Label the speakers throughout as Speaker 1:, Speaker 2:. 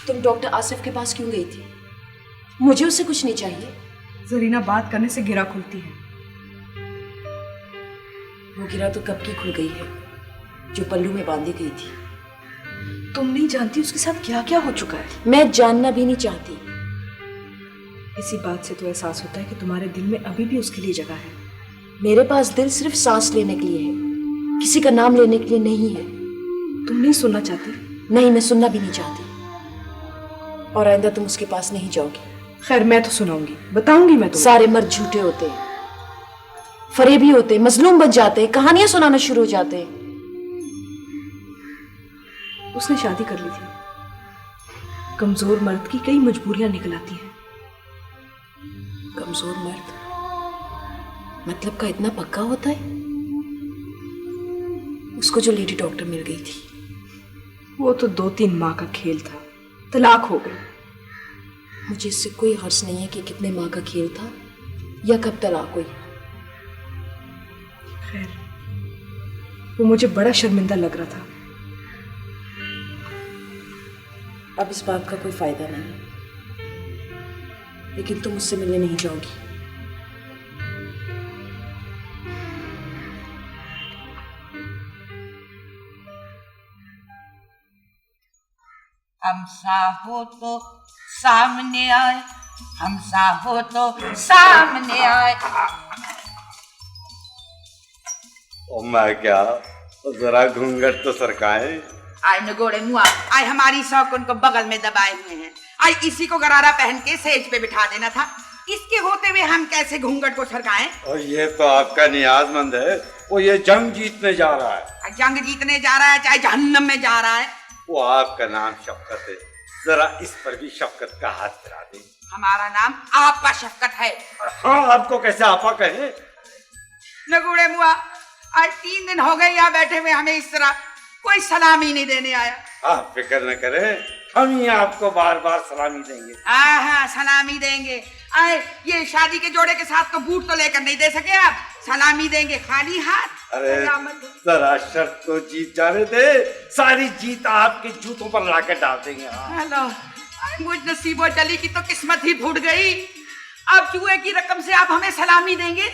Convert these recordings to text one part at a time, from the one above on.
Speaker 1: तुम डॉक्टर आसिफ के पास क्यों गई थी? मुझे उससे कुछ नहीं चाहिए।
Speaker 2: जरीना बात करने से गिरा खुलती है।
Speaker 1: वो गिरा तो कब की खुल गई है, जो पल्लू में बांधी गई थी।
Speaker 2: तुम नहीं जानती उसके साथ क्या क्या हो चुका है।
Speaker 1: मैं जानना भी नहीं चाहती।
Speaker 2: इसी बात से तो एहसास होता है कि तुम्हारे दिल में अभी भी उसके लिए जगह है।
Speaker 1: मेरे पास दिल सिर्फ सांस लेने के लिए है, किसी का नाम लेने के लिए नहीं है।
Speaker 2: तुम नहीं सुनना चाहती?
Speaker 1: नहीं, मैं सुनना भी नहीं चाहती। और आइंदा तुम उसके पास नहीं जाओगी।
Speaker 2: खैर, मैं तो सुनाऊंगी, बताऊंगी मैं तुम्हें।
Speaker 1: सारे मर्द झूठे होते हैं, फरेबी होते, मजलूम बन जाते, कहानियां सुनाना शुरू हो जाते।
Speaker 2: उसने शादी कर ली थी। कमजोर मर्द की कई मजबूरियां निकल आती हैं।
Speaker 1: कमजोर मर्द मतलब का इतना पक्का होता है? उसको जो लेडी डॉक्टर मिल गई थी,
Speaker 2: वो तो 2-3 माह का खेल था, तलाक हो गई।
Speaker 1: मुझे इससे कोई हर्ष नहीं है कि कितने माह का खेल था या कब तलाक हुई।
Speaker 2: खैर, वो मुझे बड़ा शर्मिंदा लग रहा था।
Speaker 1: अब इस बात का कोई फायदा नहीं, लेकिन तुम मुझसे मिलने नहीं जाओगी।
Speaker 3: हम हो तो सामने आए, हम हो तो सामने आए।
Speaker 4: ओ मैं क्या, जरा घूंघट तो सरकाए।
Speaker 3: आए नगोड़े मुआ, आए हमारी शौकन को बगल में दबाए हुए हैं। आए इसी को गरारा पहन के सेज पे बिठा देना था। इसके होते हुए हम कैसे घूंघट को सरकाएं?
Speaker 4: और ये तो आपका नियाजमंद है, वो ये जंग जीतने जा रहा है।
Speaker 3: जंग जीतने जा रहा है चाहे जहन्नम में जा रहा है।
Speaker 4: वो आपका नाम शफकत है, जरा इस पर भी शफकत का हाथ फिरा दे।
Speaker 3: हमारा नाम आपका शफकत है।
Speaker 4: हाँ, आपको कैसे आपा कहे?
Speaker 3: नगोड़े मुआ, आज 3 दिन हो गए यहाँ बैठे हुए, हमें इस तरह कोई सलामी नहीं देने आया।
Speaker 4: आप फिक्र न करें, हम ही आपको बार बार सलामी देंगे।
Speaker 3: हाँ, सलामी देंगे। आए ये शादी के जोड़े के साथ तो बूट तो लेकर नहीं दे सके, आप सलामी देंगे खाली हाथ।
Speaker 4: अरे जरा शर्त तो जीत जाने दे, सारी जीत आपके जूतों पर लाकर डाल देंगे।
Speaker 3: हेलो, मुझ नसीबो चली की तो किस्मत ही फूट गई। अब जुए की रकम से आप हमें सलामी देंगे?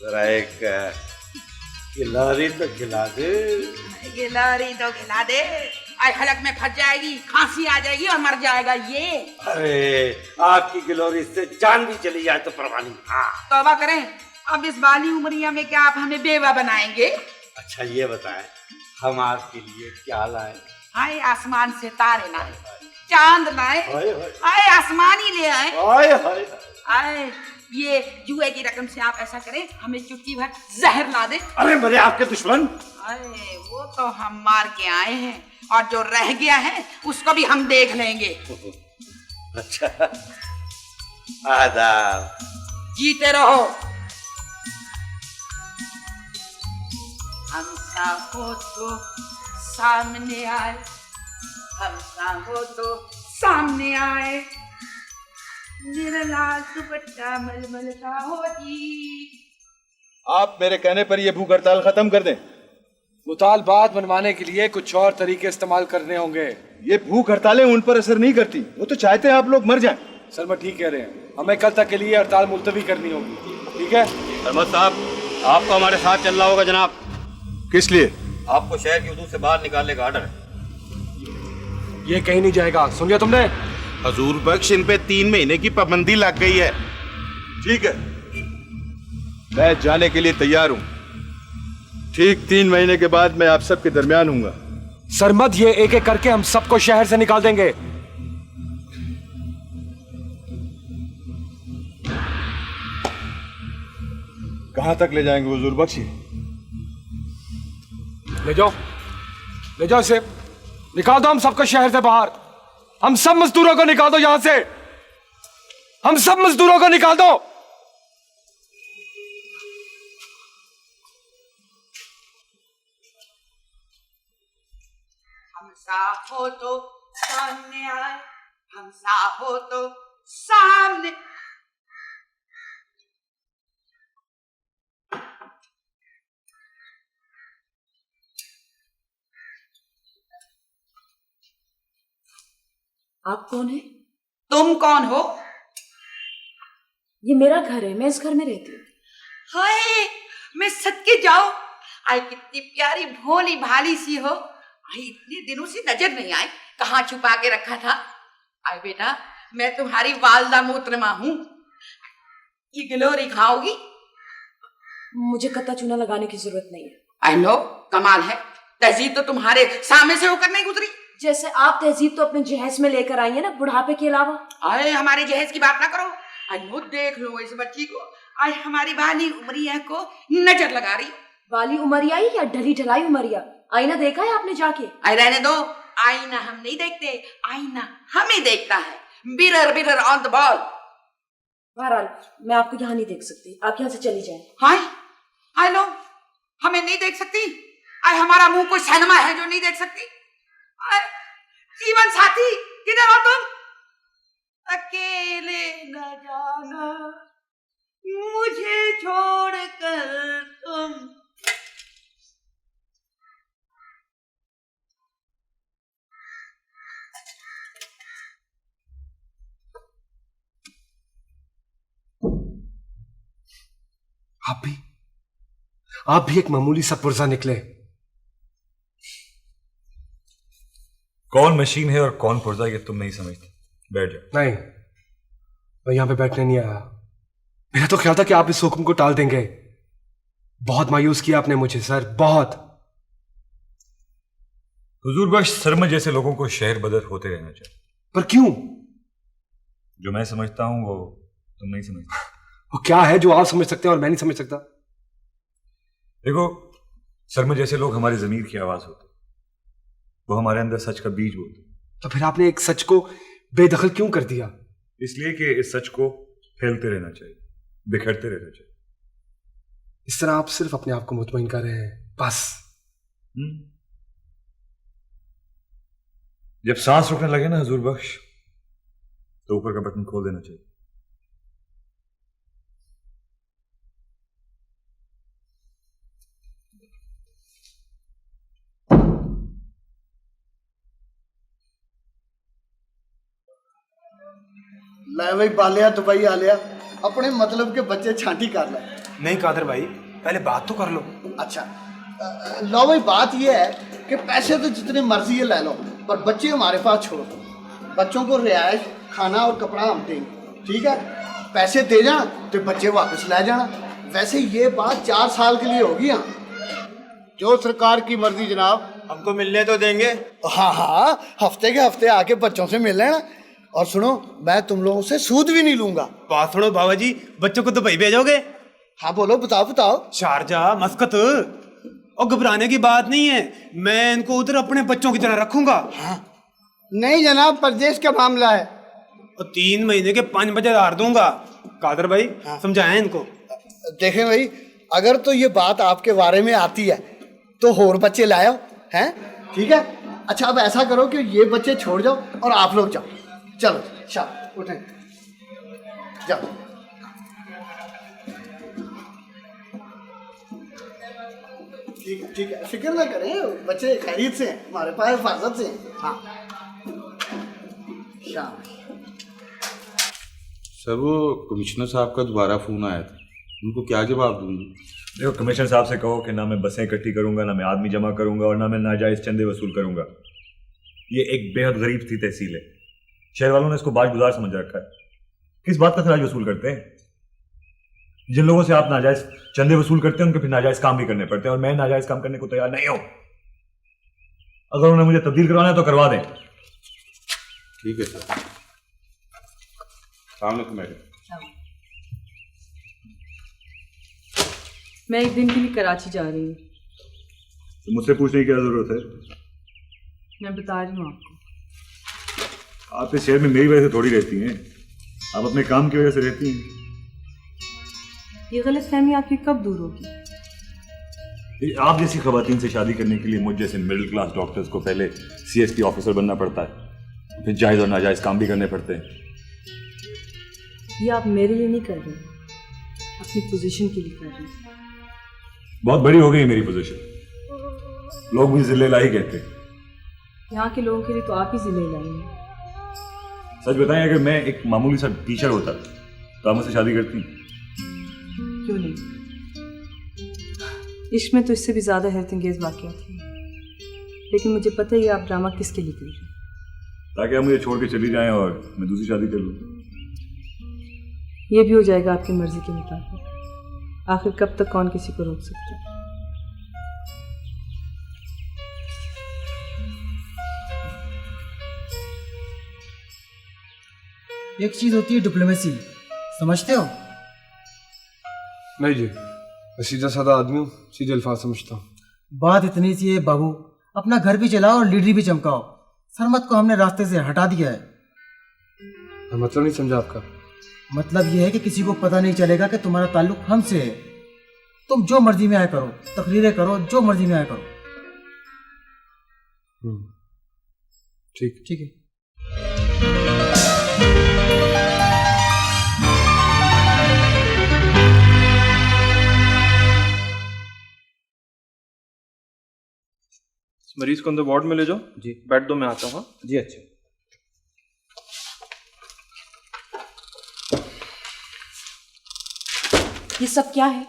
Speaker 4: जरा एक गिलारी तो खिला दे।
Speaker 3: गिलारी तो खिला दे। आई हलक में फंस जाएगी, खांसी आ जाएगी और मर जाएगा ये।
Speaker 4: अरे आपकी गिलोरी से जान भी चली जाए तो परवाह नहीं। हाँ,
Speaker 3: तौबा करें, अब इस बाली उमरिया में क्या आप हमें बेवा बनाएंगे?
Speaker 4: अच्छा ये बताएं, हम आपके लिए क्या लाएं?
Speaker 3: हाय आसमान से तारे लाए, चांद लाए, आए आसमान ही ले आए।
Speaker 4: हाय हाय
Speaker 3: आए ये जुए की रकम से आप ऐसा करें, हमें चुटकी भर जहर ला दे।
Speaker 4: अरे मेरे आपके दुश्मन।
Speaker 3: अरे वो तो हम मार के आए हैं, और जो रह गया है उसको भी हम देख लेंगे।
Speaker 4: अच्छा, आदाब।
Speaker 3: जीते रहो। हम हो तो सामने आए, हम हो तो सामने आए। मेरा लाल दुपट्टा मलमल का हो जी।
Speaker 5: आप मेरे कहने पर यह भूख हड़ताल खत्म कर दें।
Speaker 6: मुतालबात मनवाने के लिए कुछ और तरीके इस्तेमाल करने होंगे।
Speaker 5: ये भूख हड़तालें उन पर असर नहीं करती, वो तो चाहते हैं आप लोग मर जाएं।
Speaker 6: सलमा ठीक कह रहे हैं, हमें कल तक के लिए हड़ताल मुलतवी करनी होगी। ठीक है
Speaker 7: अहमद साहब, आपको हमारे साथ चलना होगा जनाब।
Speaker 5: किस लिए?
Speaker 7: आपको शहर की हदूद से बाहर निकालने का आर्डर है।
Speaker 6: ये कहीं नहीं जाएगा, सुन लिया तुमने?
Speaker 8: हजूर बख्श, इन पे 3 महीने की पाबंदी लग गई है।
Speaker 5: ठीक है, मैं जाने के लिए तैयार हूं। ठीक 3 महीने के बाद मैं आप सबके दरमियान हूंगा।
Speaker 6: सरमद, ये एक एक करके हम सबको शहर से निकाल देंगे।
Speaker 5: कहां तक ले जाएंगे हुजूर बख्शी?
Speaker 6: ले जाओ, ले जाओ इसे, निकाल दो हम सबको शहर से बाहर। हम सब मजदूरों को निकाल दो यहां से, हम सब मजदूरों को निकाल दो।
Speaker 3: हम हो तो सामने आए, हम हो तो सामने।
Speaker 1: आप कौन है?
Speaker 3: तुम कौन हो?
Speaker 1: ये मेरा घर है, मैं इस घर में रहती हूँ।
Speaker 3: हाय, मैं सदके जाओ। आई कितनी प्यारी भोली भाली सी हो। आई इतने दिनों से नजर नहीं आई, कहाँ छुपा के रखा था? आई बेटा, मैं तुम्हारी वालदा मोहतरमा हूँ। ये गिलोरी खाओगी?
Speaker 1: मुझे कत्ता चूना लगाने की जरूरत नहीं है।
Speaker 3: आई नो, कमाल है, तहजीब तो तुम्हारे सामने से होकर नहीं गुजरी।
Speaker 1: जैसे आप तहजीब तो अपने जहेज में लेकर आई है ना, बुढ़ापे के अलावा।
Speaker 3: अरे हमारे जहेज की बात ना करो। आई नो, देख लो इस बच्ची को। आई हमारी बाली उमरिया को नजर लगा रही।
Speaker 1: वाली उमरिया या ढली ढलाई उमरिया? आईना देखा है आपने जाके?
Speaker 3: आई रहने दो, आईना हम नहीं देखते, आईना हमें देखता है। बिरर बिरर ऑन द बॉल।
Speaker 1: बहरहाल मैं आपको यहाँ नहीं देख सकती, आप यहाँ से चली जाएं।
Speaker 3: हाय, आई लो, हमें नहीं देख सकती? आई हमारा मुंह कोई सिनेमा है जो नहीं देख सकती? जीवन साथी किधर हो तुम? अकेले न जाना मुझे छोड़कर तुम।
Speaker 6: आप भी एक मामूली सा पुर्जा निकले।
Speaker 9: कौन मशीन है और कौन पुर्जा, ये तुम नहीं समझते। बैठ जाओ।
Speaker 6: नहीं, मैं यहां पे बैठने नहीं आया। मेरा तो ख्याल था कि आप इस हुक्म को टाल देंगे। बहुत मायूस किया आपने मुझे सर, बहुत।
Speaker 9: हुजूर बख्श, सरमद जैसे लोगों को शहर बदर होते रहना चाहिए।
Speaker 6: पर क्यों?
Speaker 9: जो मैं समझता हूं वो तुम नहीं समझते।
Speaker 6: वो क्या है जो आप समझ सकते हैं और मैं नहीं समझ सकता?
Speaker 9: देखो, सरमद जैसे लोग हमारे जमीर की आवाज होते, वो हमारे अंदर सच का बीज बोलते।
Speaker 6: तो फिर आपने एक सच को बेदखल क्यों कर दिया?
Speaker 9: इसलिए कि इस सच को फैलते रहना चाहिए, बिखरते रहना चाहिए।
Speaker 6: इस तरह आप सिर्फ अपने आप को मुतमईन कर रहे हैं, बस।
Speaker 9: जब सांस रुकने लगे ना हुजूर बख्श, तो ऊपर का बटन खोल देना चाहिए।
Speaker 10: ਲੈ ਬਈ ਬਾਲਿਆ ਦੁਬਈ ਆ ਲਿਆ अपने मतलब के बच्चे छांटी कर ले।
Speaker 6: नहीं कादर भाई, पहले बात तो कर लो।
Speaker 10: अच्छा लो भाई, बात ये है कि पैसे तो जितने मर्जी है ले लो, पर बच्चे हमारे पास छोड़ दो। बच्चों को रिहाइश, खाना और कपड़ा हम देंगे, ठीक है? पैसे दे जाना तो बच्चे वापस ले जाना। वैसे ये बात 4 साल के लिए होगी। हाँ, जो सरकार की मर्जी जनाब।
Speaker 7: हमको मिलने तो देंगे?
Speaker 10: हाँ हाँ, हफ्ते के हफ्ते आके बच्चों से मिल लेना। और सुनो, मैं तुम लोगों से सूद भी नहीं लूंगा।
Speaker 7: बात सुनो बाबा जी, बच्चों को दुबई भेजोगे?
Speaker 10: हाँ बोलो, बताओ बताओ।
Speaker 7: शारजाह, मस्कत। और घबराने की बात नहीं है, मैं इनको उधर अपने बच्चों की तरह रखूंगा।
Speaker 10: हाँ नहीं जनाब, परदेश का मामला है।
Speaker 7: और 3 महीने के 5 बजे हार दूंगा। कादर भाई, हाँ। समझाएं इनको।
Speaker 10: देखें भाई, अगर तो ये बात आपके बारे में आती है तो और बच्चे लाओ, हैं? ठीक है। अच्छा, अब ऐसा करो कि ये बच्चे छोड़ जाओ और आप लोग जाओ। चलो शाह उठें, जाओ। ठीक है, फिक्र ना करें, बच्चे खैरियत से हैं, हमारे पास हिफाजत से हैं। हाँ शाह।
Speaker 8: सर, वो कमिश्नर साहब का दोबारा फोन आया था, उनको क्या जवाब दूंगी?
Speaker 9: देखो, कमिश्नर साहब से कहो कि ना मैं बसें इकट्ठी करूंगा, ना मैं आदमी जमा करूंगा, और ना मैं नाजायज चंदे वसूल करूंगा। ये एक बेहद गरीब सी तहसील है। शहर वालों ने इसको बाज-गुजार समझ रखा है। किस बात का खराज वसूल करते हैं? जिन लोगों से आप नाजायज चंदे वसूल करते हैं, उनके फिर नाजायज काम भी करने पड़ते हैं, और मैं नाजायज काम करने को तैयार नहीं हूं। अगर उन्हें मुझे तब्दील करवाना है तो करवा दें।
Speaker 8: ठीक है सर। मैडम,
Speaker 2: मैं एक दिन के लिए कराची जा रही हूँ।
Speaker 9: तो मुझसे पूछने की क्या जरूरत है?
Speaker 2: मैं बता रही हूँ आपको।
Speaker 9: आप इस शहर में मेरी वजह से थोड़ी रहती हैं, आप अपने काम की वजह से रहती हैं।
Speaker 2: ये गलतफहमी आपकी कब दूर होगी?
Speaker 9: आप जैसी खवातीन से शादी करने के लिए मुझ जैसे मिडिल क्लास डॉक्टर्स को पहले CSP ऑफिसर बनना पड़ता है, फिर जायज और नाजायज काम भी करने पड़ते हैं।
Speaker 2: ये आप मेरे लिए नहीं कर रहे, अपनी पोजीशन के लिए कर रहे हैं।
Speaker 9: बहुत बड़ी हो गई मेरी पोजीशन, लोग मुझे जिले लाई कहते हैं।
Speaker 2: यहाँ के लोगों के लिए तो आप ही जिले लाई हैं।
Speaker 9: सच बताएं, अगर मैं एक मामूली सा टीचर होता तो आप मुझसे शादी करती?
Speaker 2: क्यों नहीं? इश्क में तो इससे भी ज्यादा हैरतअंगेज वाक़यात थे, लेकिन मुझे पता ही आप ड्रामा किसके लिए कर रहे हैं।
Speaker 9: ताकि आप मुझे छोड़ के चली जाएं और मैं दूसरी शादी कर लूं।
Speaker 2: ये भी हो जाएगा आपकी मर्जी के मुताबिक। आखिर कब तक कौन किसी को रोक सकता है?
Speaker 11: एक चीज होती है डिप्लोमेसी, समझते हो?
Speaker 6: नहीं जी, मैं सीधा साधा आदमी हूँ, सीधे अल्फाज समझता हूँ।
Speaker 11: बात इतनी सी है बाबू, अपना घर भी चलाओ और लीडरी भी चमकाओ। सरमत को हमने रास्ते से हटा दिया है।
Speaker 6: मैं मतलब नहीं समझा आपका।
Speaker 11: मतलब ये है कि किसी को पता नहीं चलेगा कि तुम्हारा ताल्लुक हमसे है। तुम जो मर्जी में आया करो, तकरीरें करो, जो मर्जी में आया करो।
Speaker 6: ठीक
Speaker 11: ठीक है।
Speaker 12: मरीज को अंदर वार्ड में ले जाओ जी। बैठ दो, मैं आता हूँ।
Speaker 7: जी अच्छा।
Speaker 1: ये सब क्या है?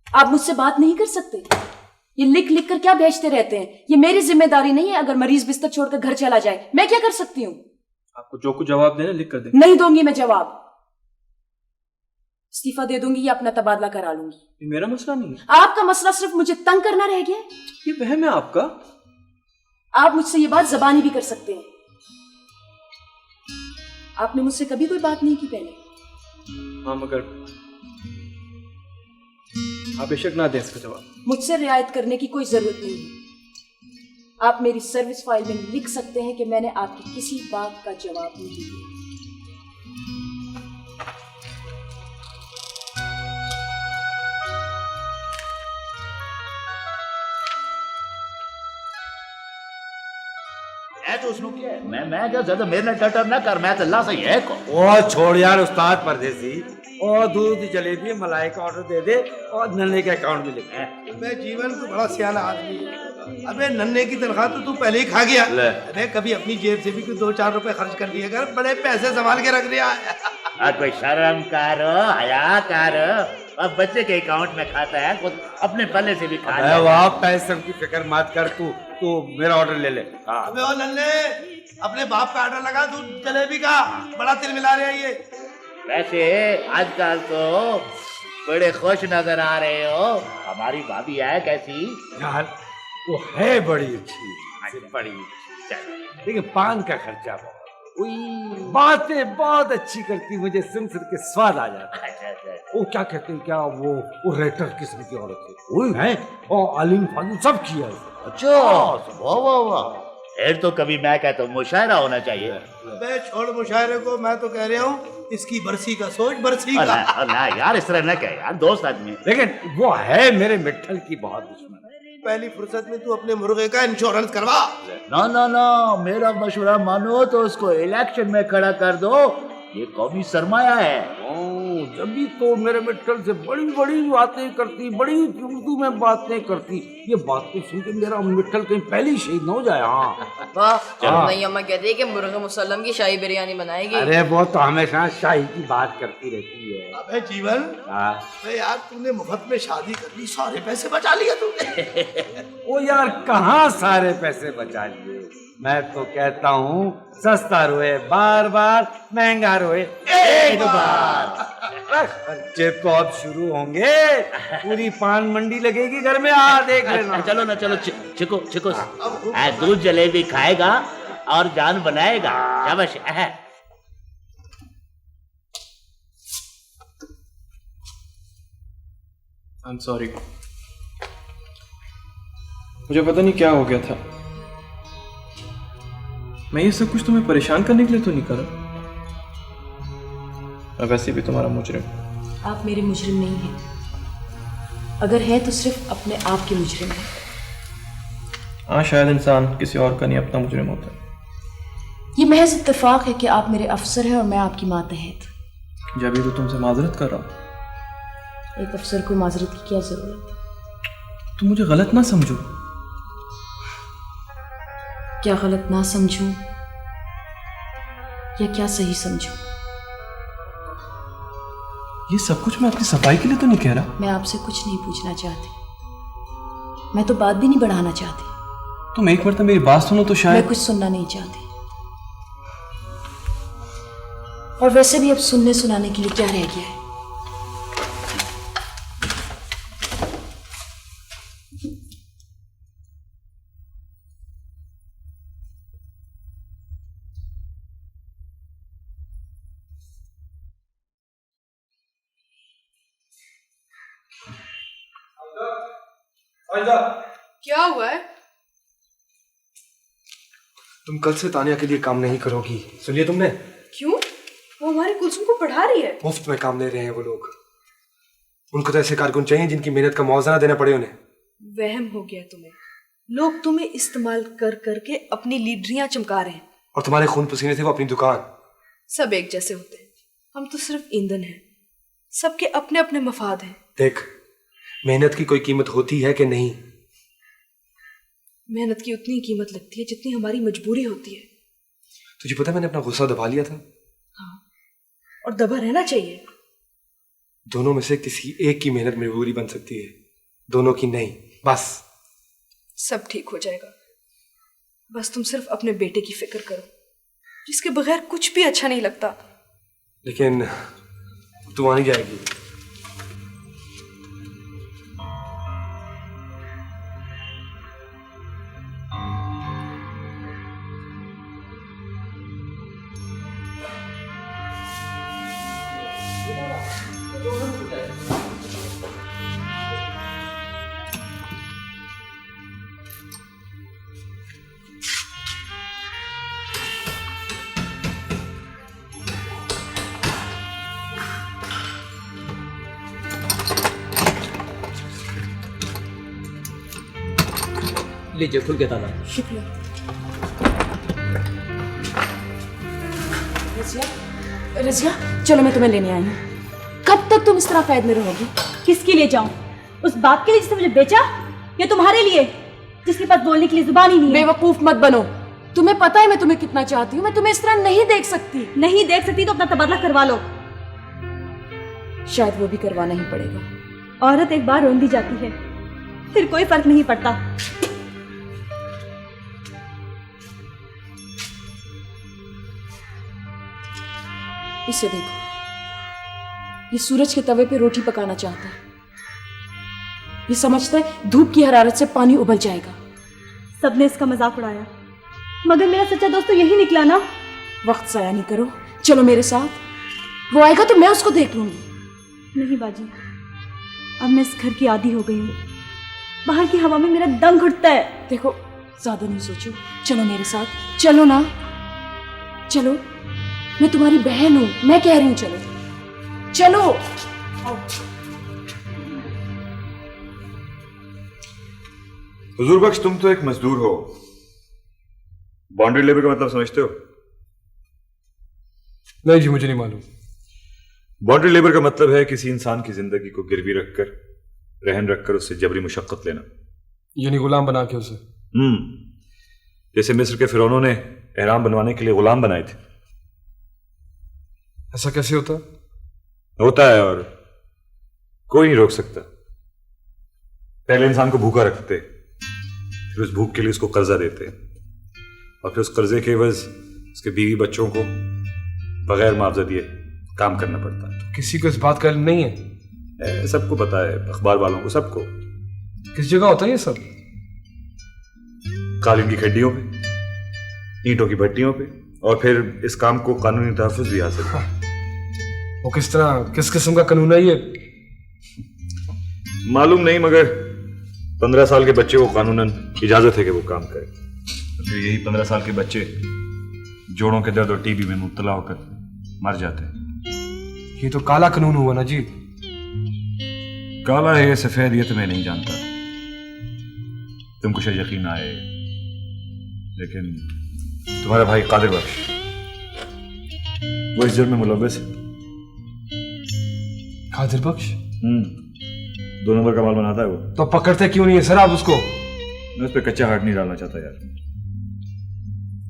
Speaker 1: आप मुझसे बात नहीं कर सकते? ये लिख लिख कर क्या भेजते रहते हैं? ये मेरी जिम्मेदारी नहीं है। अगर मरीज बिस्तर छोड़कर घर चला जाए, मैं क्या कर सकती हूँ?
Speaker 12: आपको जो कुछ जवाब देना लिख कर दे।
Speaker 1: नहीं दूंगी मैं जवाब। इस्तीफा दे दूंगी या अपना तबादला करा लूंगी।
Speaker 12: ये मेरा मसला नहीं है।
Speaker 1: आपका मसला सिर्फ मुझे तंग करना रह गया।
Speaker 12: ये वहम है आपका।
Speaker 1: आप मुझसे ये बात जबानी भी कर सकते हैं। आपने मुझसे कभी कोई बात नहीं की पहले।
Speaker 12: हाँ, मगर आप बेशक ना दें इसका जवाब।
Speaker 1: मुझसे रियायत करने की कोई जरूरत नहीं है। आप मेरी सर्विस फाइल में लिख सकते हैं कि मैंने आपकी किसी बात का जवाब नहीं दिया।
Speaker 13: तो उसने क्या है? मैं क्या ज्यादा मेरे टटर ना कर, मैं तो अल्लाह से है को।
Speaker 4: ओ छोड़ यार उस्ताद परदेसी, और दूध जलेबी मलाई का ऑर्डर दे दे और नन्हे के अकाउंट में लिख।
Speaker 10: मैं जीवन को बड़ा सियाना आदमी है। अबे नन्हे की तनख्वाह तो तू पहले ही खा गया। अबे कभी अपनी जेब से भी कोई 2-4 रुपए खर्च कर दिया कर, बड़े पैसे संभाल के रख दिया।
Speaker 13: कोई शर्म करो, हया करो। अब बच्चे के अकाउंट में खाता है, खुद अपने पल्ले से भी खा ले।
Speaker 4: वाह, पैसे की फिक्र मत कर, तू मेरा ऑर्डर ले ले।
Speaker 10: अबे ओ नन्हे, अपने बाप का ऑर्डर लगा, तू जलेबी का बड़ा तिल मिला रहे हैं ये।
Speaker 13: वैसे आजकल तो बड़े खुश नजर आ रहे हो। हमारी भाभी है कैसी?
Speaker 4: यार वो है बड़ी अच्छी, बड़ी लेकिन पान का खर्चा बहुत। बातें बहुत अच्छी करती, मुझे सुन के स्वाद आ जाता है। वो क्या कहते हैं, क्या वो रेटर किस्म की औरत है और अलीम फालिम सब किया है।
Speaker 13: अच्छा, वाह वाह वाह। फिर तो कभी मैं कहता हूँ मुशायरा होना चाहिए।
Speaker 10: बे छोड़ मुशायरे को, मैं तो कह रहा हूँ इसकी बरसी का सोच, बरसी का।
Speaker 13: अल्लाह यार, इस तरह न कह यार, दोस्त आदमी।
Speaker 4: लेकिन वो है मेरे मिट्ठल की बहुत दुश्मन।
Speaker 10: पहली फुर्सत में तू अपने मुर्गे का इंश्योरेंस करवा।
Speaker 13: ना ना ना, मेरा मशवरा मानो तो उसको इलेक्शन में खड़ा कर दो। ये कौमी सरमाया है।
Speaker 4: जब तो मेरे मिट्ठल से बड़ी बड़ी बातें करती, बड़ी उर्दू में बातें करती। ये बातें सुन के मेरा मिट्ठल कहीं पहले ही शहीद न हो जाए। हाँ,
Speaker 14: नहीं, अम्मा कहती है कि मुर्गा मुसल्लम की शाही बिरयानी बनाएगी।
Speaker 4: अरे वो तो हमेशा शाही की बात करती रहती है।
Speaker 10: अबे जीवन, अबे यार तूने मुफ्त में शादी कर ली, सारे पैसे बचा लिया तूने।
Speaker 4: ओ यार कहाँ सारे पैसे बचा लिए। मैं तो कहता हूँ सस्ता रोए बार बार, महंगा रोए एक बार। खर्चे तो अब शुरू होंगे, पूरी पान मंडी लगेगी घर में। आ देख लेना।
Speaker 13: चलो ना, चलो चिको चिको, दूध जलेबी खाएगा और जान बनाएगा। शाबाश।
Speaker 12: आई एम सॉरी, मुझे पता नहीं क्या हो गया था। मैं ये सब कुछ तुम्हें परेशान करने के लिए तो नहीं कर रहा। मैं वैसे भी तुम्हारा मुजरिम।
Speaker 1: आप मेरे मुजरिम नहीं हैं। अगर है तो सिर्फ अपने आप के मुजरिम हैं।
Speaker 12: हाँ, शायद इंसान किसी और का नहीं अपना मुजरिम होता।
Speaker 1: ये महज इत्तेफाक है कि आप मेरे अफसर हैं और मैं आपकी मातहत।
Speaker 12: जब भी तो तुमसे माजरत कर रहा हूँ।
Speaker 1: एक अफसर को माजरत की क्या जरूरत?
Speaker 12: तुम मुझे गलत ना समझो।
Speaker 1: क्या गलत ना समझूं? या क्या सही समझूं?
Speaker 12: ये सब कुछ मैं अपनी सफाई के लिए तो नहीं कह रहा।
Speaker 1: मैं आपसे कुछ नहीं पूछना चाहती, मैं तो बात भी नहीं बढ़ाना चाहती।
Speaker 12: तुम एक मरतबा मेरी बात सुनो तो शायद।
Speaker 1: मैं कुछ सुनना नहीं चाहती, और वैसे भी अब सुनने सुनाने के लिए क्या रह गया है?
Speaker 2: क्या हुआ है?
Speaker 6: तुम कल से तानिया के लिए काम नहीं करोगी, सुनिए तुमने?
Speaker 2: क्यों? वो हमारे कुलसुम को पढ़ा रही है।
Speaker 6: मुफ्त में काम ले रहे हैं वो लोग। उनको तो ऐसे कारकुन चाहिए जिनकी मेहनत का मुआवजा देना पड़े उन्हें।
Speaker 2: वहम हो गया तुम्हें। लोग तुम्हें इस्तेमाल कर करके अपनी लीडरियां चमका रहे हैं।
Speaker 6: और तुम्हारे खून पसीने से वो अपनी दुकान।
Speaker 2: सब एक जैसे होते हैं, हम तो सिर्फ ईंधन हैं। सबके अपने अपने मफाद हैं।
Speaker 6: देख, मेहनत की कोई कीमत होती है कि नहीं?
Speaker 2: मेहनत की उतनी कीमत लगती है जितनी हमारी मजबूरी होती है।
Speaker 6: तुझे पता है मैंने अपना गुस्सा दबा लिया था।
Speaker 2: हाँ, और दबा रहना चाहिए।
Speaker 6: दोनों में से किसी एक की मेहनत मजबूरी बन सकती है, दोनों की नहीं। बस
Speaker 2: सब ठीक हो जाएगा। बस तुम सिर्फ अपने बेटे की फिक्र करो, जिसके बगैर कुछ भी अच्छा नहीं लगता।
Speaker 6: लेकिन तू आ नहीं जाएगी।
Speaker 11: लीजिए, खुल गया ताला।
Speaker 1: शुक्रिया। रजिया, चलो मैं तुम्हें लेने आई हूँ। कब तक तुम इस तरह कैद में रहोगी?
Speaker 15: किसके लिए जाऊं? उस बाप के लिए जिसने मुझे बेचा, या तुम्हारे लिए जिसके पास बोलने के लिए जुबान ही नहीं है?
Speaker 1: बेवकूफ मत बनो। तुम्हें पता है मैं तुम्हें कितना चाहती हूँ। मैं तुम्हें इस तरह नहीं देख सकती।
Speaker 15: नहीं देख सकती तो अपना तबादला करवा लो।
Speaker 1: शायद वो भी करवाना ही पड़ेगा।
Speaker 15: औरत एक बार रोन दी जाती है, फिर कोई फर्क नहीं पड़ता।
Speaker 1: इसे देखो, ये सूरज के तवे पे रोटी पकाना चाहता है। ये समझता है धूप की हरारत से पानी उबल जाएगा।
Speaker 15: सबने इसका मजाक उड़ाया, मगर मेरा सच्चा दोस्त तो यही निकला ना।
Speaker 1: वक्त जाया नहीं करो, चलो मेरे साथ। वो आएगा तो मैं उसको देख लूंगी।
Speaker 15: नहीं बाजी, अब मैं इस घर की आदी हो गई हूँ। बाहर की हवा में मेरा दम घुटता है।
Speaker 1: देखो, ज्यादा नहीं सोचो, चलो मेरे साथ। चलो ना, चलो। मैं तुम्हारी बहन हूं, मैं कह रही हूं चलो। चलो।
Speaker 9: हुजूर बख्श, तुम तो एक मजदूर हो। बाउंड्री लेबर का मतलब समझते हो?
Speaker 6: नहीं जी, मुझे नहीं मालूम।
Speaker 9: बाउंड्री लेबर का मतलब है किसी इंसान की जिंदगी को गिरवी रखकर, रहन रखकर उससे जबरी मुशक्कत लेना,
Speaker 6: यानी गुलाम बना के उसे।
Speaker 9: जैसे मिस्र के फिरौनों ने एहराम बनवाने के लिए गुलाम बनाए थे।
Speaker 6: ऐसा कैसे होता?
Speaker 9: होता है, और कोई नहीं रोक सकता। पहले इंसान को भूखा रखते, फिर उस भूख के लिए उसको कर्जा देते, और फिर उस कर्जे के एवज उसके बीवी बच्चों को बगैर मुआवजा दिए काम करना पड़ता है।
Speaker 6: तो किसी को इस बात का इल्म नहीं है?
Speaker 9: सबको पता है, अखबार वालों को, सबको।
Speaker 6: किस जगह होता है ये सब?
Speaker 9: कालीन की खड्डियों पे, ईंटों की भट्टियों पे, और फिर इस काम को कानूनी तहफ़्फ़ुज़ भी हासिल है।
Speaker 6: वो किस तरह, किस किस्म का कानून है ये?
Speaker 9: मालूम नहीं, मगर 15 साल के बच्चे को कानूनन इजाजत है कि वो काम करे। फिर यही 15 साल के बच्चे जोड़ों के दर्द और टीबी में मुब्तला होकर मर जाते हैं।
Speaker 6: ये तो काला कानून हुआ ना जी।
Speaker 9: काला है या सफेद ये तो मैं नहीं जानता, तुमको शायद यकीन आए, लेकिन तुम्हारा भाई कादिर बख्श वो इस जुर्म में मुलव्वस है।
Speaker 6: कादिर बख्श?
Speaker 9: 2 नंबर का माल बनाता है वो।
Speaker 6: तो पकड़ते क्यों नहीं है सर आप उसको?
Speaker 9: मैं उस पर कच्चा हाथ नहीं डालना चाहता यार।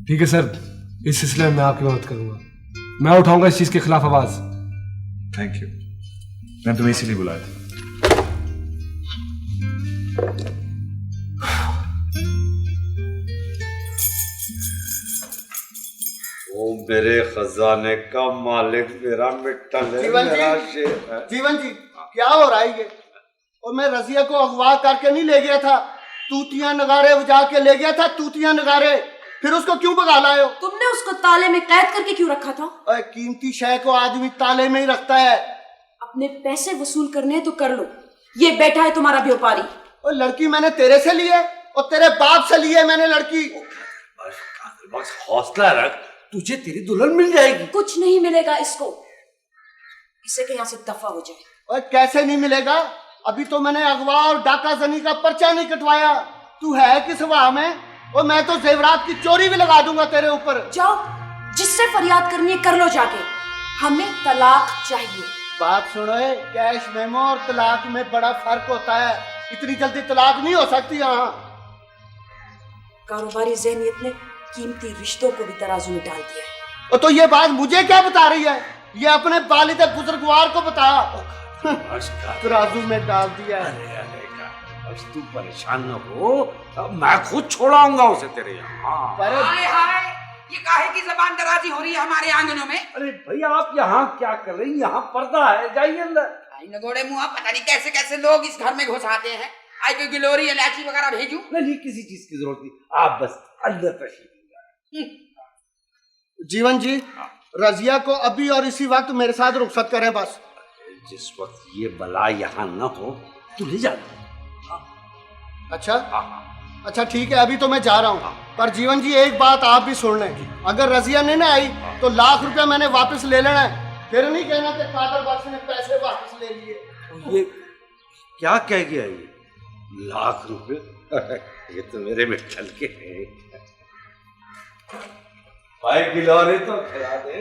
Speaker 6: ठीक है सर, इस सिलसिले में मैं आपकी मदद करूंगा। मैं उठाऊंगा इस चीज के खिलाफ आवाज।
Speaker 9: थैंक यू, मैं तुम्हें इसीलिए बुलाया था।
Speaker 4: ओ मेरे खजाने का मालिक, मेरा मिट्टल है, मेरा शेर।
Speaker 10: जीवन जी क्या हो रहा है ये? और मैं रजिया को अगवा करके नहीं ले गया था, तूतियां नगारे बजा के ले गया था, तूतियां नगारे। फिर उसको क्यों भगा लाए हो?
Speaker 1: तुमने उसको ताले में कैद करके क्यों रखा था?
Speaker 10: कीमती शय को आदमी ताले में ही रखता है।
Speaker 1: अपने पैसे वसूल करने हैं तो कर लो, ये बैठा है तुम्हारा व्यापारी।
Speaker 10: और लड़की मैंने तेरे से ली है और तेरे बाप से ली है मैंने लड़की।
Speaker 4: बस हौसला रख, तुझे तेरी दुल्हन मिल जाएगी।
Speaker 1: कुछ नहीं मिलेगा इसको, इसे के यहाँ से दफा हो जाए।
Speaker 10: और कैसे नहीं मिलेगा? अभी तो मैंने अगवा और डाका जनी का पर्चा नहीं कटवाया। तू है किस वाह में? और मैं तो जेवरात की चोरी भी लगा दूंगा तेरे ऊपर।
Speaker 1: जाओ, जिससे फरियाद करनी है कर लो जाके, हमें तलाक चाहिए।
Speaker 10: बात सुनो, कैश मेमो और तलाक में बड़ा फर्क होता है। इतनी जल्दी तलाक नहीं हो सकती यहाँ।
Speaker 1: कारोबारी ज़हनियत ने कीमती रिश्तों को भी तराजू में डाल दिया है।
Speaker 10: और तो ये बात मुझे क्या बता रही है? ये अपने वालिद बुजुर्गवार को बता। तराजू में डाल दिया है।
Speaker 4: बस तू परेशान न हो, मैं खुद छोड़ाऊंगा उसे तेरे यहाँ।
Speaker 3: हाय हाय, ये काहे की जबान दराजी हो रही है हमारे आंगनों में?
Speaker 4: अरे भैया आप यहाँ क्या कर रही हैं? यहाँ पर्दा है, जाइए अंदर।
Speaker 3: नगोड़े मुँह, पता नहीं कैसे कैसे लोग इस घर में घुस आते हैं। आई कोई गिलोरी इलायची वगैरह भेजूं?
Speaker 4: नहीं, किसी चीज की जरूरत नहीं, आप बस अंदर तशरीफ।
Speaker 10: जीवन जी, रजिया को अभी और इसी वक्त मेरे साथ रुखसत करें बस।
Speaker 4: जिस वक्त ये बला यहाँ न हो तू ले जा।
Speaker 10: अच्छा अच्छा ठीक है, अभी तो मैं जा रहा हूँ। पर जीवन जी एक बात आप भी सुन लें, अगर रजिया नहीं ना आई तो लाख रुपया मैंने वापस ले लेना है। फिर नहीं कहना कि कादर बख्श ने पैसे वापस ले लिए।
Speaker 4: ये क्या कह गया ये? लाख रुपए? ये तो मेरे में चल के है। भाई गिलौरे तो खिला दे।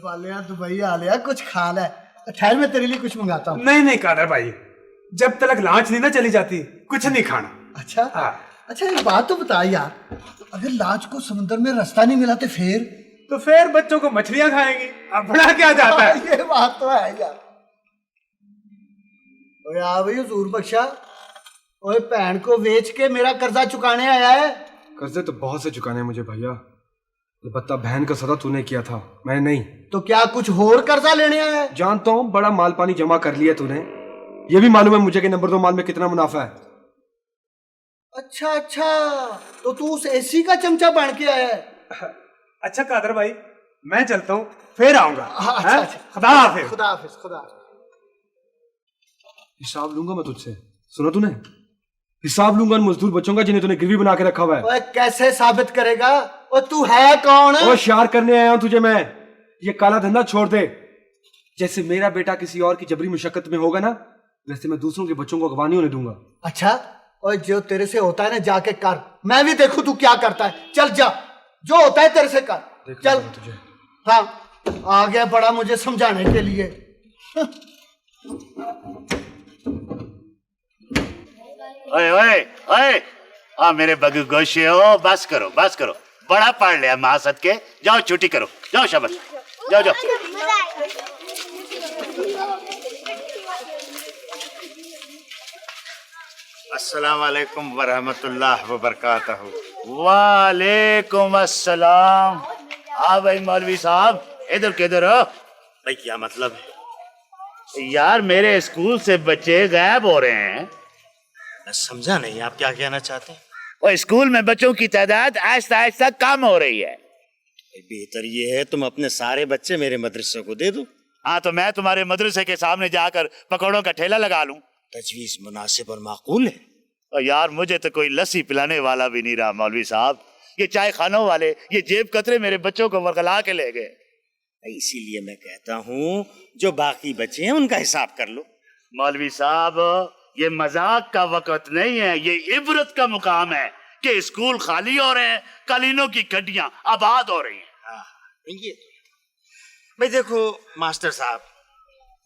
Speaker 10: बालिया दुबई आ लिया, कुछ खा ले। ठहर मैं तेरे लिए कुछ मंगाता हूँ।
Speaker 6: नहीं नहीं कादर भाई, जब तक लांच नहीं ना चली जाती कुछ नहीं खाना।
Speaker 10: अच्छा अच्छा एक बात तो बता यार, अगर लांच को समुद्र में रास्ता नहीं मिला तो
Speaker 6: फिर बच्चों को मछलियां खाएंगी, अपना क्या जाता है।
Speaker 10: ये बात तो है यार। ओए आ भाई हुजूर बख्शा, ओए भैन को बेच के मेरा कर्जा चुकाने आया है।
Speaker 6: कर्जे तो बहुत से चुकाने मुझे भैया, अलबत्ता बहन का सदा तूने किया था, मैं नहीं।
Speaker 10: तो क्या कुछ और कर्जा लेने आया है?
Speaker 6: जानता हूँ बड़ा माल पानी जमा कर लिया तूने, ये भी मालूम है मुझे कि नंबर 2 माल में कितना मुनाफा है।
Speaker 10: अच्छा अच्छा, तो तू उस एसी का चमचा बन के आया है।
Speaker 6: अच्छा कादर भाई, मैं चलता हूँ, फिर आऊंगा।
Speaker 10: अच्छा,
Speaker 6: खुदा हाफिज।
Speaker 10: खुदा हाफिज। खुदा।
Speaker 6: हिसाब लूंगा मैं तुझसे, सुना तूने? हिसाब लूंगा उन मजदूर बच्चों का जिन्हें तूने गिरवी बना के रखा हुआ है।
Speaker 10: ओए कैसे साबित करेगा? और तू है कौन?
Speaker 6: ओ शार करने आया हूं तुझे मैं। ये काला धंधा छोड़ दे। जैसे मेरा बेटा किसी और की जबरी मुशक्कत में होगा ना, वैसे मैं दूसरों के बच्चों को अगवा नहीं होने दूंगा।
Speaker 10: अच्छा, और जो तेरे से होता है ना जाके कर, मैं भी देखूं तू क्या करता है। चल जा, जो होता है तेरे से कर। चल
Speaker 6: तुझे।
Speaker 10: हाँ, आ गया बड़ा मुझे समझाने के लिए।
Speaker 13: ओए ओए ओए, हाँ मेरे बगु गोशे हो, बस करो बस करो, बड़ा पढ़ लिया माँ सद के। जाओ छुट्टी करो, जाओ शाबाश, जाओ जाओ। अस्सलाम वालेकुम वरहमतुल्लाह वबरकातहू। वालेकुम अस्सलाम। हाँ भाई मौलवी साहब, इधर किधर हो? भाई क्या मतलब है यार, मेरे स्कूल से बच्चे गायब हो रहे हैं।
Speaker 16: मैं समझा नहीं, आप क्या कहना चाहते हैं?
Speaker 13: और स्कूल में बच्चों की तादाद आहिस्ता आहिस्ता कम हो रही है।
Speaker 16: बेहतर ये है तुम अपने सारे बच्चे मेरे मदरसे को दे दो।
Speaker 13: हाँ तो मैं तुम्हारे मदरसे के सामने जाकर पकौड़ों का ठेला लगा लूं।
Speaker 16: तजवीज मुनासिब और माकूल है।
Speaker 13: और यार मुझे तो कोई लस्सी पिलाने वाला भी नहीं रहा मौलवी साहब। ये चाय खानों वाले ये जेब कतरे मेरे बच्चों को वरगला के ले गए।
Speaker 16: इसीलिए मैं कहता हूँ जो बाकी बच्चे हैं उनका हिसाब कर लो।
Speaker 13: मौलवी साहब ये मजाक का वक्त नहीं है, ये इबरत का मुकाम है कि स्कूल खाली हो रहे हैं, कालीनों की गड्डियां आबाद हो रही हैं।
Speaker 16: ये भाई देखो मास्टर साहब,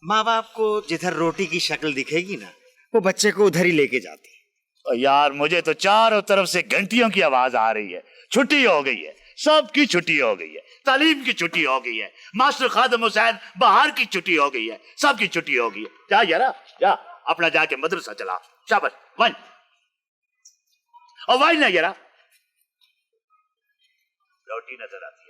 Speaker 16: माँ बाप को जिधर रोटी की शक्ल दिखेगी ना, वो बच्चे को उधर ही लेके जाते हैं।
Speaker 13: और यार मुझे तो चारों तरफ से घंटियों की आवाज आ रही है। छुट्टी हो गई है, सबकी छुट्टी हो गई है, तालीम की छुट्टी हो गई है, मास्टर खादम हुसैन बाहर की छुट्टी हो गई है, सबकी छुट्टी हो गई है। जा यारा जा, अपना जाके मदरसा चला। शाबाश वन और वाइन ना यारा। रोटी नजर आती है।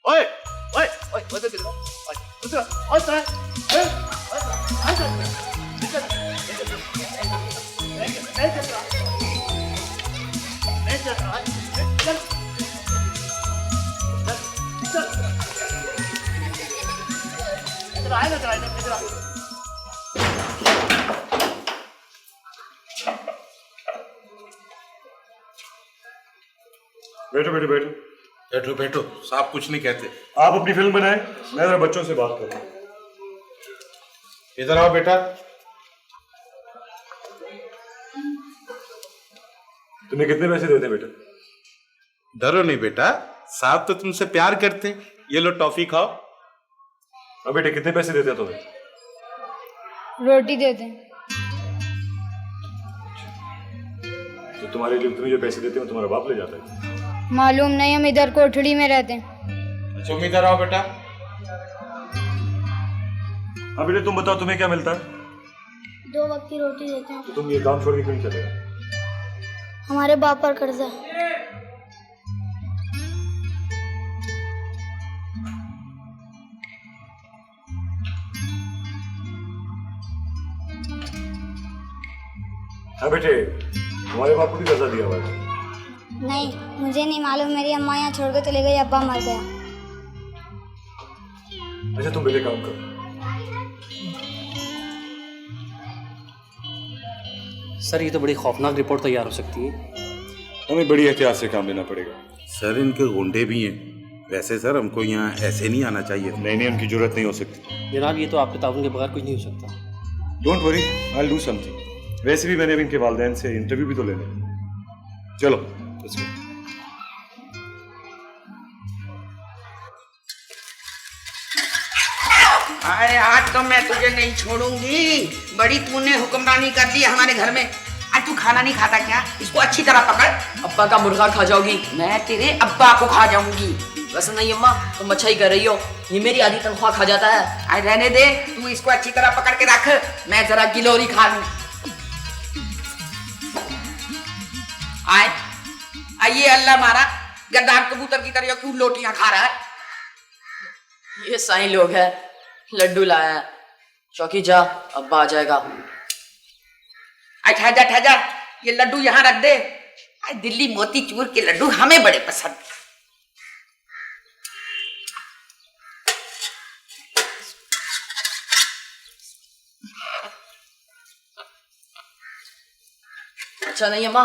Speaker 13: ओए ओए ओए उधर किधर? उधर उधर
Speaker 9: बैठो बैठो बैठो
Speaker 8: बैठो बैठो, साहब कुछ नहीं कहते।
Speaker 9: आप अपनी फिल्म बनाएं, मैं जरा बच्चों से बात करूं।
Speaker 8: इधर आओ बेटा।
Speaker 9: तुम्हें कितने पैसे देते बेटा?
Speaker 8: डरो नहीं बेटा, साहब तो तुमसे प्यार करते। ये लो टॉफी खाओ।
Speaker 9: अब बेटे कितने पैसे देते हैं तुम्हें?
Speaker 17: रोटी दे दें।
Speaker 9: तो तुम्हारे लिए तुम्हें जो पैसे देते हैं तुम्हारा बाप ले जाता है?
Speaker 17: मालूम नहीं, हम इधर कोठड़ी में रहते हैं।
Speaker 8: तुम इधर आओ बेटा।
Speaker 9: हाँ बेटे तुम बताओ तुम्हें क्या मिलता है?
Speaker 17: 2 वक्त की रोटी देते हैं।
Speaker 9: तो तुम ये काम छोड़ के क्यों नहीं चले गए?
Speaker 17: हमारे बाप पर कर्जा है।
Speaker 9: हाँ बेटे, तुम्हारे बाप को भी कर्जा दिया हुआ है?
Speaker 17: नहीं, मुझे नहीं मालूम। मेरी अम्मा यहाँ छोड़ के चले गई, अब्बा मर गया।
Speaker 9: अच्छा तुम पहले काम करो।
Speaker 12: सर ये तो बड़ी खौफनाक रिपोर्ट तैयार हो सकती है।
Speaker 8: हमें बड़ी एहतियात से काम लेना पड़ेगा। सर इनके गुंडे भी हैं। वैसे सर हमको यहाँ ऐसे नहीं आना चाहिए।
Speaker 9: नहीं उनकी जरूरत नहीं हो सकती।
Speaker 12: जनाब ये तो आपके ताउन के बगैर कुछ नहीं हो सकता।
Speaker 9: Don't worry, I will do something. वैसे भी मैंने अभी इनके वालिदैन से इंटरव्यू भी तो लेने। चलो let's go।
Speaker 3: अरे आज तो मैं तुझे नहीं छोड़ूंगी। बड़ी तूने हुक्मरानी कर दी हमारे घर में। आज तू खाना नहीं खाता क्या? इसको अच्छी तरह पकड़।
Speaker 14: अब्बा का मुर्गा खा जाओगी?
Speaker 3: मैं तेरे अब्बा को खा जाऊंगी।
Speaker 14: वैसे नहीं अम्मा, तुम अच्छा ही कर रही हो। ये मेरी आधी तनख्वाह खा जाता है।
Speaker 3: आज रहने दे, तू इसको अच्छी तरह पकड़ के रख। मैं जरा गिलोरी खा लूं। आए आइए, अल्लाह मारा गद्दार कबूतर की तरह क्यों लोटियां खा रहा है?
Speaker 14: ये साईं लोग है, लड्डू लाया है, चौकी जा, अब्बा आ जाएगा।
Speaker 3: ठहर जा ठहर जा, ये लड्डू यहाँ रख दे। दिल्ली मोतीचूर के लड्डू हमें बड़े पसंद।
Speaker 14: अच्छा नहीं अम्मा,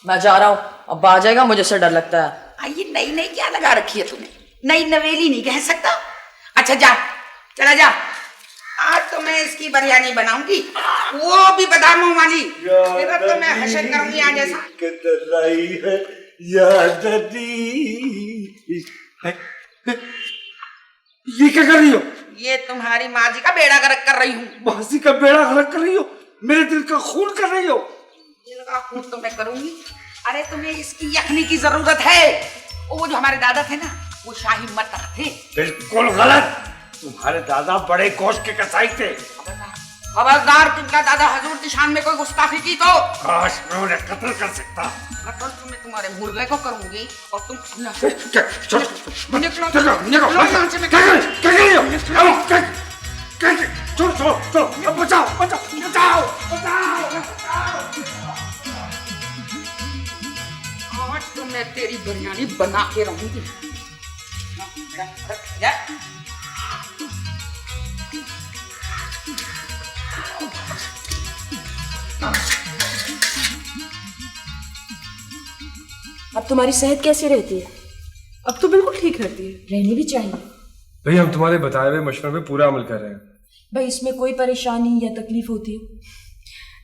Speaker 14: मैं जा रहा हूँ, अब्बा आ जाएगा, मुझे से डर लगता है।
Speaker 3: ये नई नई क्या लगा रखी है तूने? नई नवेली नहीं कह सकता। अच्छा जा, चला जा। आज तो मैं इसकी बिरयानी बनाऊंगी, वो भी बादामों वाली। फिर तो मैं हशर करूंगी आज ऐसा।
Speaker 4: ये क्या कर रही हो?
Speaker 3: ये तुम्हारी माँ जी का बेड़ा गर्क कर रही हूँ।
Speaker 4: मासी का बेड़ा गर्क कर रही हो? मेरे दिल का खून कर रही हो?
Speaker 3: दिल का खून तो मैं करूंगी। अरे तुम्हें इसकी यखनी की जरूरत है। वो जो हमारे दादा थे ना, वो शाही मर्द थे।
Speaker 4: बिल्कुल गलत। तुम्हारे दादा बड़े गोश्त के कसाई थे।
Speaker 3: खबरदार, तुमका दादा हजूर की शान में कोई गुस्ताखी की तो
Speaker 4: काश मैं उन्हें कत्ल कर सकता।
Speaker 3: कत्ल तो मैं तुम्हारे मुर्गे को करूंगी और तुम
Speaker 4: बचाओ बचाओ बचाओ बचाओ।
Speaker 3: आज तो मैं तेरी बिरयानी बना के रहूंगी।
Speaker 1: अब तुम्हारी सेहत कैसी रहती है?
Speaker 2: अब तो बिल्कुल ठीक रहती है।
Speaker 1: रहनी भी चाहिए।
Speaker 6: भाई हम तुम्हारे बताए हुए मशवरे पे पूरा अमल कर रहे हैं।
Speaker 1: भाई इसमें कोई परेशानी या तकलीफ होती है?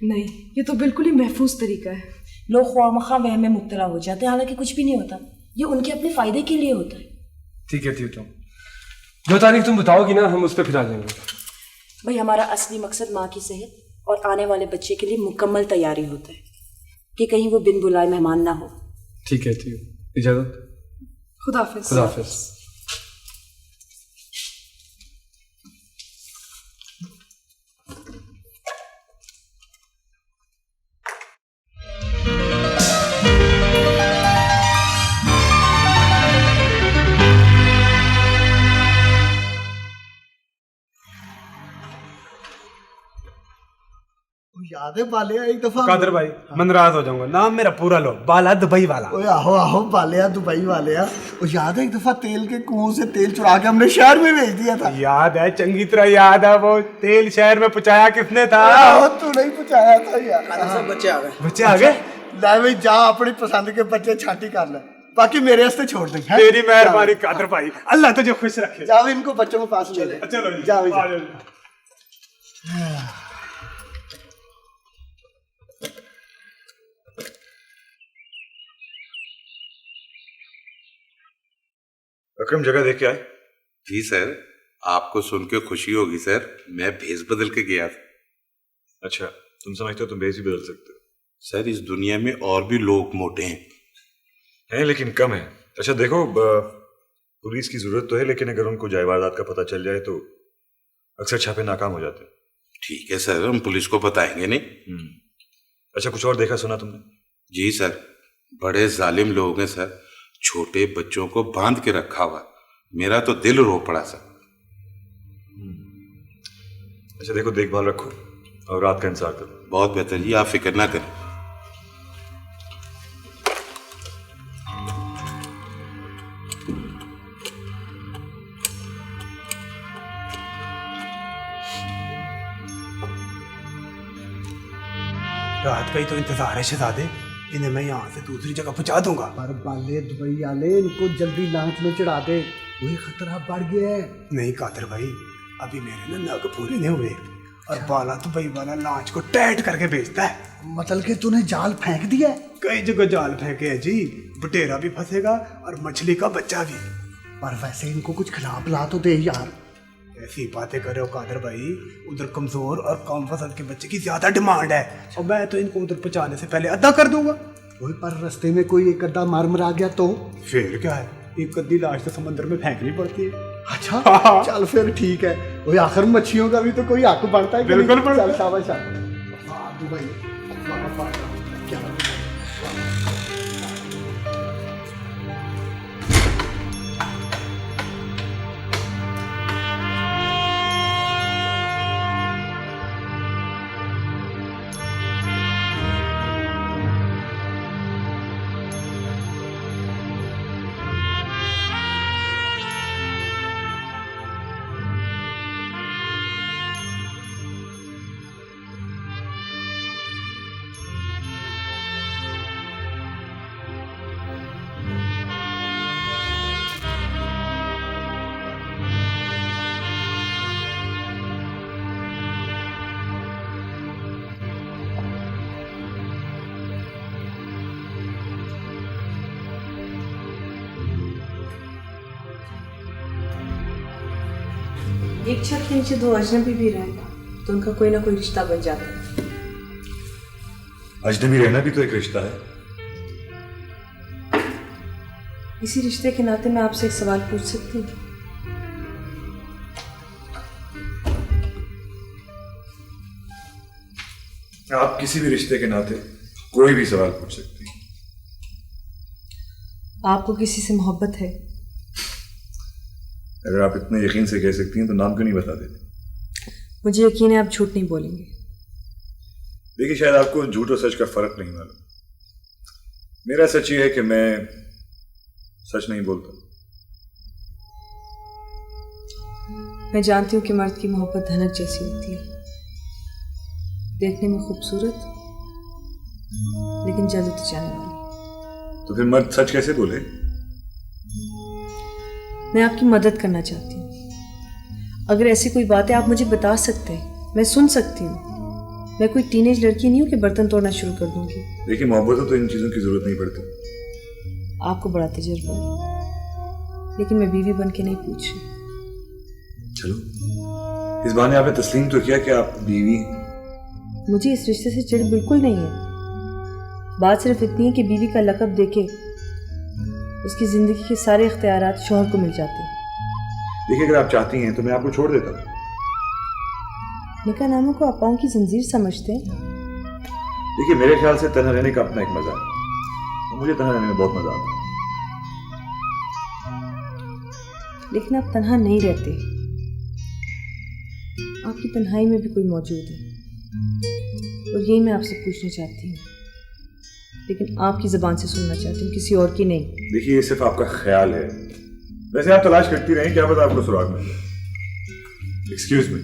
Speaker 2: नहीं, ये तो बिल्कुल ही महफूज तरीका है।
Speaker 1: लोग ख्वामखा वहम में मुब्तला हो जाते हैं, हालांकि कुछ भी नहीं होता। ये उनके अपने फायदे के लिए होता है।
Speaker 6: ठीक है तुम जो तारीख तुम बताओगी ना, हम उस पर फिरा लेंगे।
Speaker 1: भाई हमारा असली मकसद माँ की सेहत और आने वाले बच्चे के लिए मुकम्मल तैयारी होता है कि कहीं वो बिन बुलाए मेहमान ना हो।
Speaker 6: ठीक है इजाजत।
Speaker 2: खुदाफिज।
Speaker 6: खुदाफिज।
Speaker 10: याद है बालिया एक दफा?
Speaker 7: कादर भाई मैं नाराज हो जाऊंगा, नाम मेरा पूरा लो, बाला दुबई वाला।
Speaker 10: ओए आहो आहो बालिया दुबई वालिया। और याद है एक दफा तेल के कुओं से तेल चुरा के हमने शहर में भेज दिया था?
Speaker 7: याद है, चंगी तरह याद है। वो तेल शहर में पहुंचाया किसने था?
Speaker 10: तू नहीं पहुंचाया था यार।
Speaker 7: सब बच्चे आ गए। बच्चे आ गए?
Speaker 10: ले भाई जा, अपनी पसंद के बच्चे छांटी कर ले, बाकी मेरे वास्ते छोड़ दे।
Speaker 7: तेरी मेहरबानी कादर भाई, अल्लाह तुझे खुश रखे।
Speaker 10: जाओ इनको बच्चों को पास ले ले।
Speaker 7: चलो
Speaker 10: जाओ।
Speaker 9: अकरम जगह देख के आए?
Speaker 8: जी सर, आपको सुन के खुशी होगी सर, मैं भेस बदल के गया था।
Speaker 9: अच्छा, तुम समझते हो तुम भेस ही बदल सकते हो?
Speaker 8: सर इस दुनिया में और भी लोग मोटे
Speaker 9: हैं लेकिन कम है। अच्छा देखो, पुलिस की जरूरत तो है, लेकिन अगर उनको जायवारदात का पता चल जाए तो अक्सर छापे नाकाम हो जाते हैं।
Speaker 8: ठीक है सर, हम पुलिस को बताएंगे नहीं।
Speaker 9: अच्छा, कुछ और देखा सुना तुमने?
Speaker 8: जी सर, बड़े जालिम लोग हैं सर, छोटे बच्चों को बांध के रखा हुआ, मेरा तो दिल रो पड़ा सर।
Speaker 9: अच्छा देखो, देखभाल रखो और रात का इंतजार करो।
Speaker 8: बहुत बेहतर जी, आप फिक्र ना करें।
Speaker 7: रात का ही तो इंतजार है शहजादे, इन्हें मैं यहाँ से दूसरी जगह पहुँचा दूंगा।
Speaker 10: पर बाले दुबई वाले, इनको जल्दी लांच में चढ़ा दे, वही खतरा बढ़ गया है।
Speaker 7: नहीं कादर भाई, अभी मेरे ना नग पूरे नहीं हुए और बाला दुबई वाला लांच को टैट करके भेजता है।
Speaker 10: मतलब कि तूने जाल फेंक दिया है?
Speaker 7: कई जगह जाल फेंके है जी, बटेरा भी फंसेगा और मछली का बच्चा भी।
Speaker 10: पर वैसे इनको कुछ खिला पिला तो दे यार।
Speaker 7: ऐसी बातें कर रहे हो कादर भाई, उधर कमजोर और कम वजन के बच्चे की ज्यादा डिमांड है और मैं तो इनको उधर पहुंचाने से पहले अदा कर दूंगा।
Speaker 10: वही पर रास्ते में कोई एक अद्धा मार आ गया तो
Speaker 7: फिर क्या है, एक अद्धी लाश तो समंदर में फेंकनी पड़ती है।
Speaker 10: अच्छा चल फिर ठीक है, वही आखिर मच्छियों का भी तो कोई हक बनता है।
Speaker 7: बिल्कुल
Speaker 10: चल शाबाश दुबई।
Speaker 2: एक छत के नीचे दो अजनबी भी रहे तो उनका कोई ना कोई रिश्ता बन जाता है।
Speaker 9: अजनबी रहना भी तो एक रिश्ता है।
Speaker 2: इसी रिश्ते के नाते मैं आपसे एक सवाल पूछ सकती हूँ?
Speaker 9: आप किसी भी रिश्ते के नाते कोई भी सवाल पूछ सकती हैं।
Speaker 2: आपको किसी से मोहब्बत है?
Speaker 9: अगर आप इतने यकीन से कह सकती हैं तो नाम क्यों नहीं बता देते?
Speaker 2: मुझे यकीन है आप झूठ नहीं बोलेंगे।
Speaker 9: देखिए, शायद आपको झूठ और सच का फर्क नहीं मालूम। मेरा सच ये है कि मैं सच नहीं बोलता।
Speaker 2: मैं जानती हूँ कि मर्द की मोहब्बत धनक जैसी होती है, देखने में खूबसूरत लेकिन जल्द उतर जाने वाली।
Speaker 9: तो फिर मर्द सच कैसे बोले?
Speaker 2: मैं आपकी मदद करना चाहती हूँ। अगर ऐसी कोई बात है आप मुझे बता सकते हैं, मैं सुन सकती हूँ। मैं कोई टीनेज लड़की नहीं हूँ कि बर्तन तोड़ना शुरू कर दूंगी।
Speaker 9: देखिए, मोहब्बत हो तो इन चीजों की जरूरत नहीं पड़ती।
Speaker 2: आपको बड़ा तजुर्बा है, लेकिन मैं बीवी बन के नहीं पूछ रही।
Speaker 9: चलो, इस बहाने आपने तस्लीम तो किया कि आप बीवी हैं।
Speaker 2: मुझे इस रिश्ते से चिढ़ बिल्कुल नहीं है। बात सिर्फ इतनी है कि बीवी का लक़ब देके उसकी जिंदगी के सारे इख्तियारात शौहर को मिल जाते हैं।
Speaker 9: देखिए, अगर आप चाहती हैं तो मैं आपको छोड़ देता हूँ।
Speaker 2: निकाह नामों को अपाओं की जंजीर समझते हैं?
Speaker 9: देखिए, मेरे ख्याल से तन्हा रहने का अपना एक मजा है और मुझे तन्हा रहने में बहुत मजा आता है।
Speaker 2: लेकिन आप तन्हा नहीं रहते, आपकी तन्हाई में भी कोई मौजूद है और यही मैं आपसे पूछना चाहती हूँ, लेकिन आपकी ज़बान से सुनना चाहती हूँ, किसी और की नहीं।
Speaker 9: देखिए, ये सिर्फ आपका ख्याल है। वैसे आप तलाश करती रहें, क्या पता आपको सुराग मिल जाए। Excuse me.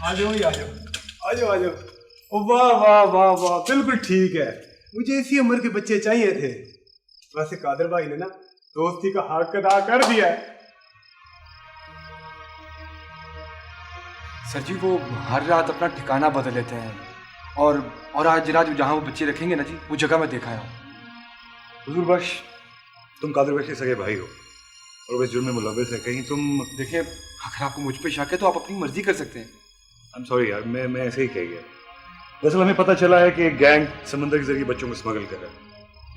Speaker 7: आ जाओ आ जाओ आ जाओ आ जाओ। ओ वाह वाह वाह वाह, बिल्कुल ठीक है। मुझे इसी उम्र के बच्चे चाहिए थे। वैसे कादर भाई ने ना दोस्ती का हक अदा कर दिया है।
Speaker 6: सर जी, वो हर रात अपना ठिकाना बदल लेते हैं और आज रात जहाँ वो बच्चे रखेंगे ना जी, वो जगह मैं देखा है।
Speaker 9: हुजूर बख्श, तुम कादिर बख्श के सगे भाई हो और वो इस जुर्म में मुलव्वस है। कहीं तुम
Speaker 6: देखिए, अगर आपको मुझ पे शक है तो आप अपनी मर्जी कर सकते हैं।
Speaker 9: आई एम सॉरी यार, मैं ऐसे ही कह गया। दरअसल हमें पता चला है कि एक गैंग समंदर के जरिए बच्चों को स्मगल कर रहा है।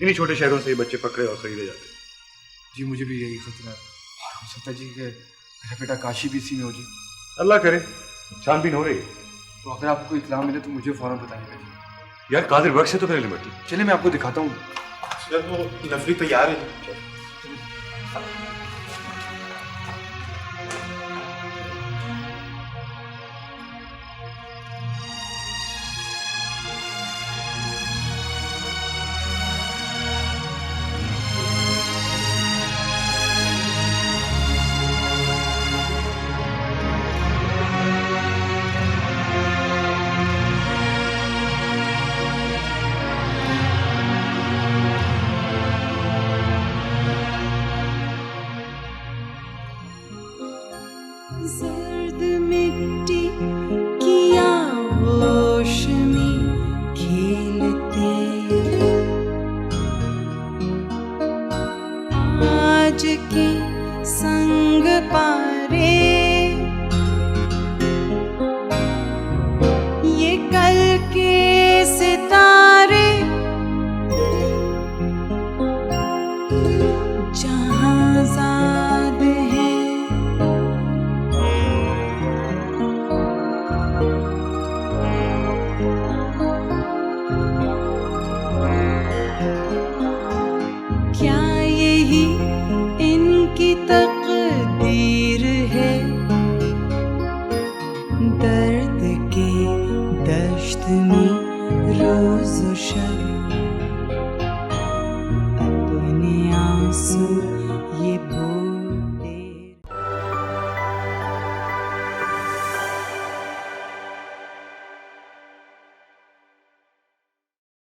Speaker 9: इन्हीं छोटे शहरों से ये बच्चे पकड़े और खरीदे जाते हैं।
Speaker 6: जी, मुझे भी यही खतरा है। और हो सकता है जी कि मेरा बेटा काशी भी इसी में हो जी।
Speaker 9: अल्लाह करे, छानबीन हो रही है।
Speaker 6: तो अगर आपको कोई इत्तला मिले तो मुझे फौरन बताइएगा जी।
Speaker 9: यार, कादिर बख्श है तो मेरे लिबर्टी।
Speaker 6: चलिए, मैं आपको दिखाता हूँ।
Speaker 7: वो नफरी तैयार है।
Speaker 18: जर्द मिट्टी की आगोश में खेलते आज के संग पारे ये कल के सितारे जहां ज़ाद है क्या यही इनकी तकदीर है दर्द के दश्त में रोज़ व शब